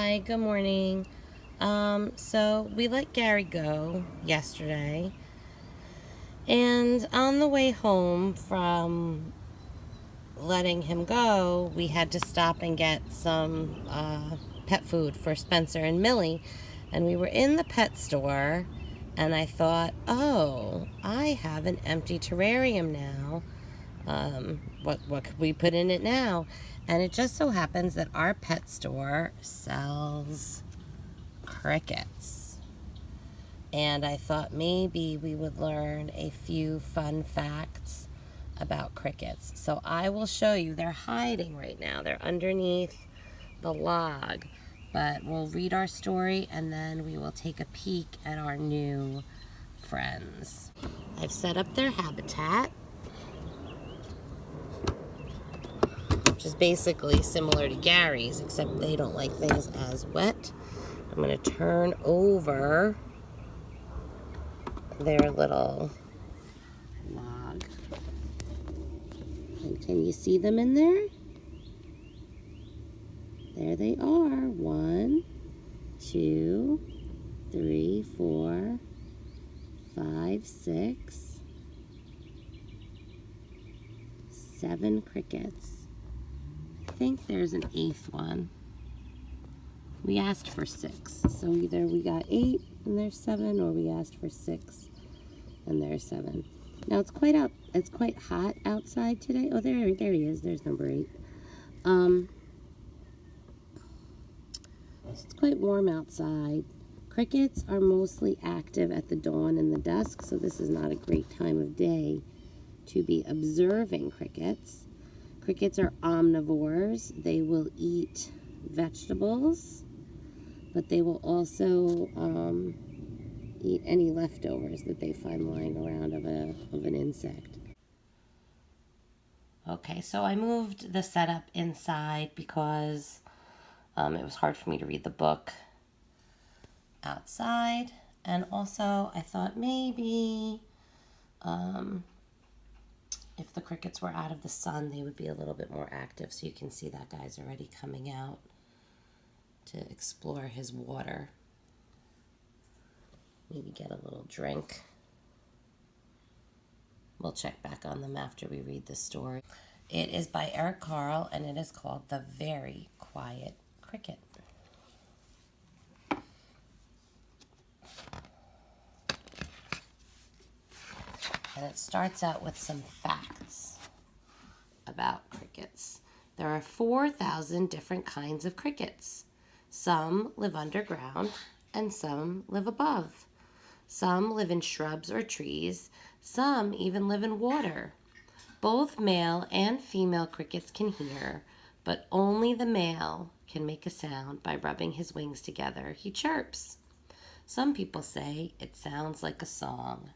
Hi, good morning. So we let Gary go yesterday, and on the way home from letting him go, we had to stop and get some pet food for Spencer and Millie. And we were in the pet store, and I thought, oh, I have an empty terrarium now. What could we put in it now? And it just so happens that our pet store sells crickets. And I thought maybe we would learn a few fun facts about crickets. So I will show you. They're hiding right now. They're underneath the log. But we'll read our story and then we will take a peek at our new friends. I've set up their habitat, which is basically similar to Gary's, except they don't like things as wet. I'm going to turn over their little log. And can you see them in there? There they are. 1, 2, 3, 4, 5, 6, 7 crickets. I think there's an 8th one. We asked for 6, so either we got 8 and there's 7, or we asked for 6 and there's 7. Now it's quite hot outside today. Oh, there he is. There's number 8. It's quite warm outside. Crickets are mostly active at the dawn and the dusk, so this is not a great time of day to be observing crickets. Crickets are omnivores. They will eat vegetables, but they will also eat any leftovers that they find lying around of an insect. Okay, so I moved the setup inside because it was hard for me to read the book outside, and also I thought maybe if the crickets were out of the sun, they would be a little bit more active. So you can see that guy's already coming out to explore his water. Maybe get a little drink. We'll check back on them after we read the story. It is by Eric Carle, and it is called The Very Quiet Cricket. And it starts out with some facts about crickets. There are 4,000 different kinds of crickets. Some live underground and some live above. Some live in shrubs or trees. Some even live in water. Both male and female crickets can hear, but only the male can make a sound by rubbing his wings together. He chirps. Some people say it sounds like a song.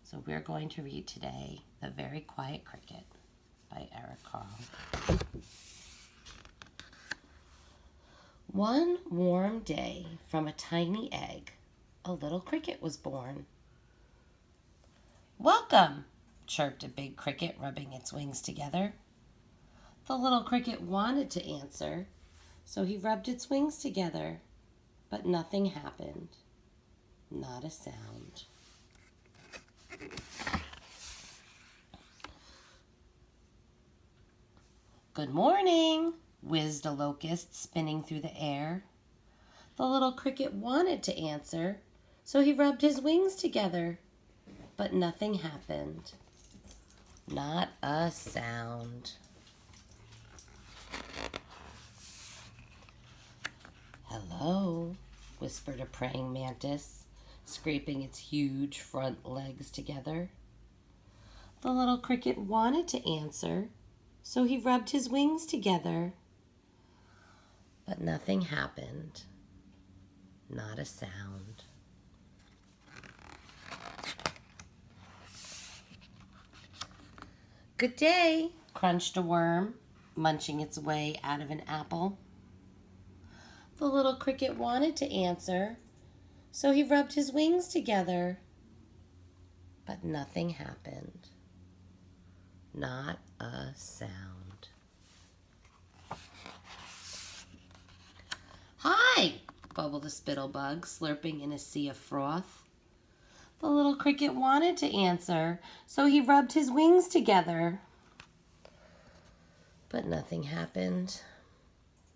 So we're going to read today The Very Quiet Cricket by Eric Carle. One warm day, from a tiny egg, a little cricket was born. "Welcome," chirped a big cricket, rubbing its wings together. The little cricket wanted to answer, so he rubbed its wings together, but nothing happened. Not a sound. "Good morning," whizzed a locust, spinning through the air. The little cricket wanted to answer, so he rubbed his wings together, but nothing happened. Not a sound. "Hello," whispered a praying mantis, scraping its huge front legs together. The little cricket wanted to answer, so he rubbed his wings together, but nothing happened. Not a sound. "Good day," crunched a worm, munching its way out of an apple. The little cricket wanted to answer, so he rubbed his wings together, but nothing happened. Not a sound. "Hi," bubbled the spittlebug, slurping in a sea of froth. The little cricket wanted to answer, so he rubbed his wings together. But nothing happened.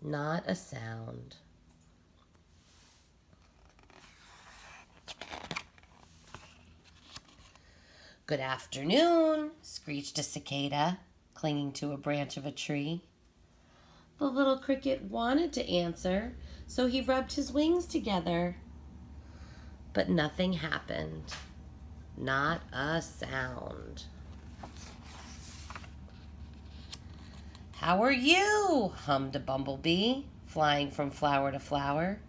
Not a sound. "Good afternoon," screeched a cicada, clinging to a branch of a tree. The little cricket wanted to answer, so he rubbed his wings together. But nothing happened. Not a sound. "How are you?" hummed a bumblebee, flying from flower to flower.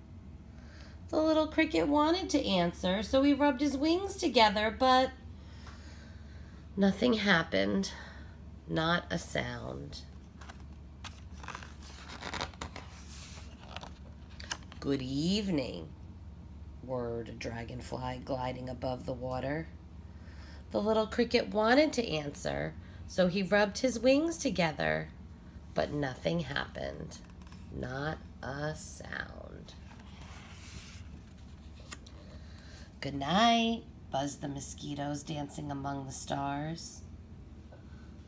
The little cricket wanted to answer, so he rubbed his wings together, but nothing happened. Not a sound. "Good evening," whirred a dragonfly gliding above the water. The little cricket wanted to answer, so he rubbed his wings together, but nothing happened. Not a sound. "Good night," buzzed the mosquitoes dancing among the stars.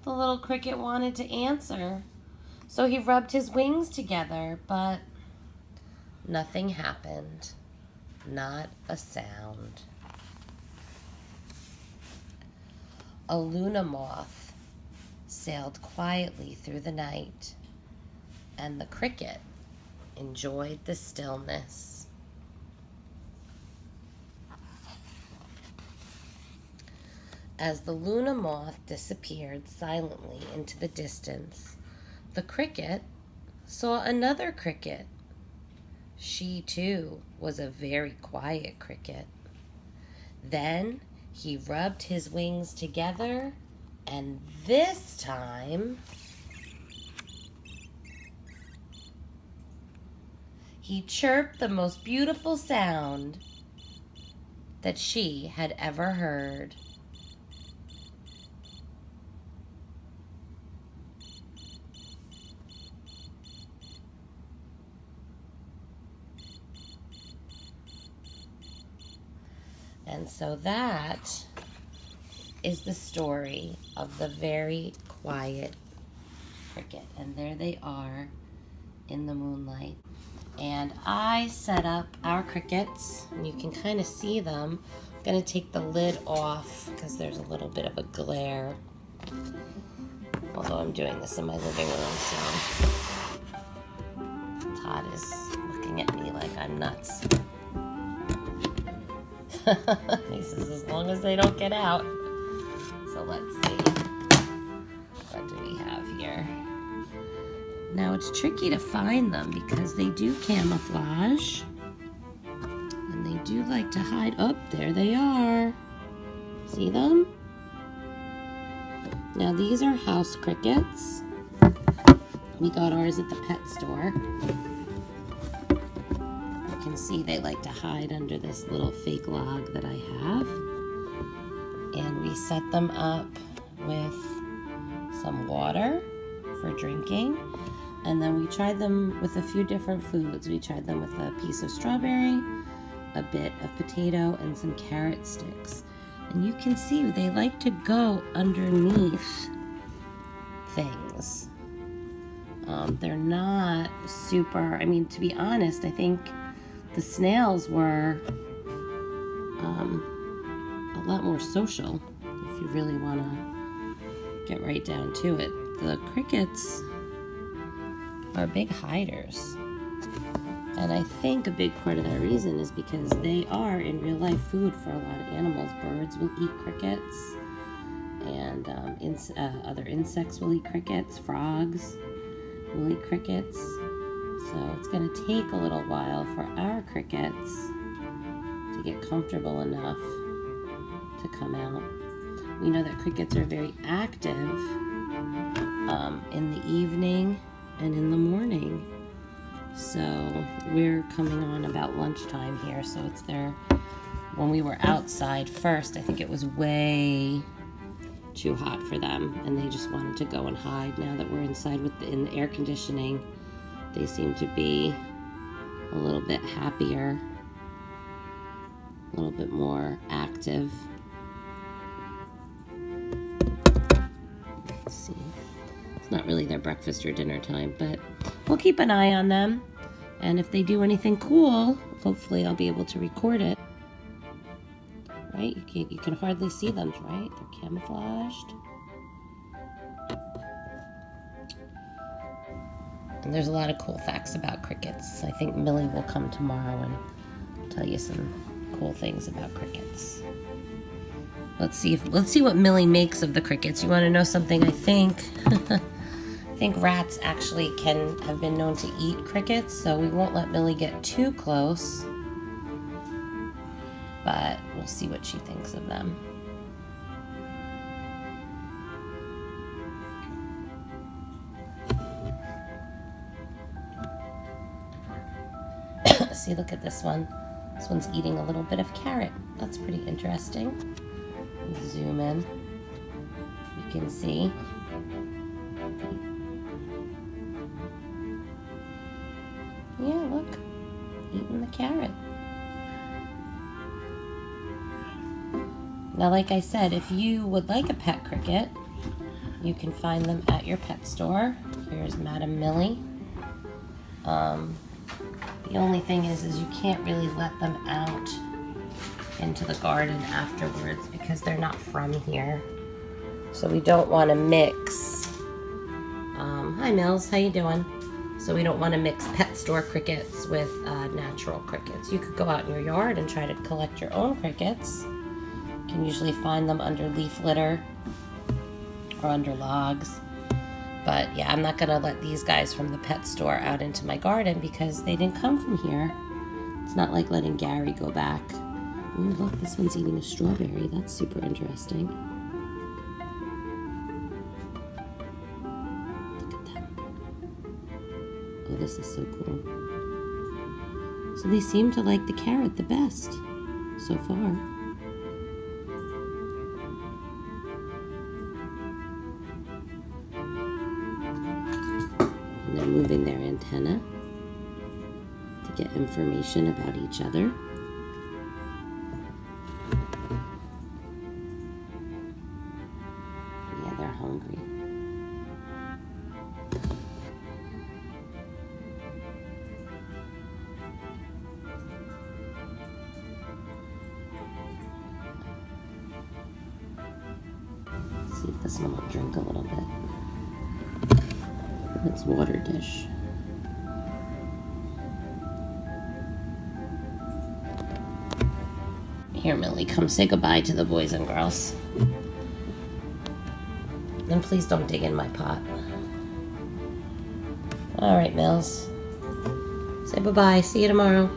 The little cricket wanted to answer, so he rubbed his wings together, but nothing happened. Not a sound. A Luna moth sailed quietly through the night, and the cricket enjoyed the stillness. As the Luna moth disappeared silently into the distance, the cricket saw another cricket. She, too, was a very quiet cricket. Then he rubbed his wings together, and this time he chirped the most beautiful sound that she had ever heard. And so that is the story of the very quiet cricket. And there they are in the moonlight. And I set up our crickets, and you can kind of see them. I'm going to take the lid off because there's a little bit of a glare. Although I'm doing this in my living room, so Todd is looking at me like I'm nuts. He says as long as they don't get out. So let's see. What do we have here? Now it's tricky to find them because they do camouflage. And they do like to hide. Oh, there they are. See them? Now these are house crickets. We got ours at the pet store. You can see they like to hide under this little fake log that I have. And we set them up with some water for drinking. And then we tried them with a few different foods. We tried them with a piece of strawberry, a bit of potato, and some carrot sticks. And you can see they like to go underneath things. They're not super, I mean, to be honest, I think the snails were a lot more social, if you really want to get right down to it. The crickets are big hiders. And I think a big part of that reason is because they are in real life food for a lot of animals. Birds will eat crickets, and other insects will eat crickets. Frogs will eat crickets. So it's going to take a little while for our crickets to get comfortable enough to come out. We know that crickets are very active in the evening and in the morning. So we're coming on about lunchtime here, so it's there. When we were outside first, I think it was way too hot for them, and they just wanted to go and hide. Now that we're inside in the air conditioning, they seem to be a little bit happier, a little bit more active. Let's see. It's not really their breakfast or dinner time, but we'll keep an eye on them. And if they do anything cool, hopefully I'll be able to record it. Right? You can hardly see them, right? They're camouflaged. And there's a lot of cool facts about crickets. I think Millie will come tomorrow and tell you some cool things about crickets. Let's see what Millie makes of the crickets. You want to know something? I think rats actually have been known to eat crickets, so we won't let Millie get too close. But we'll see what she thinks of them. See, look at this one. This one's eating a little bit of carrot. That's pretty interesting. Zoom in. You can see. Yeah, look. Eating the carrot. Now, like I said, if you would like a pet cricket, you can find them at your pet store. Here's Madam Millie. The only thing is you can't really let them out into the garden afterwards because they're not from here. So we don't want to mix. Hi Mills, how you doing? So we don't want to mix pet store crickets with natural crickets. You could go out in your yard and try to collect your own crickets. You can usually find them under leaf litter or under logs. But yeah, I'm not gonna let these guys from the pet store out into my garden because they didn't come from here. It's not like letting Gary go back. Ooh, look, this one's eating a strawberry. That's super interesting. Look at them. Oh, this is so cool. So they seem to like the carrot the best so far. They're moving their antenna to get information about each other. Yeah, they're hungry. Let's see if this one will drink a little bit. It's water dish. Here, Millie, come say goodbye to the boys and girls. And please don't dig in my pot. All right, Mills. Say bye-bye. See you tomorrow.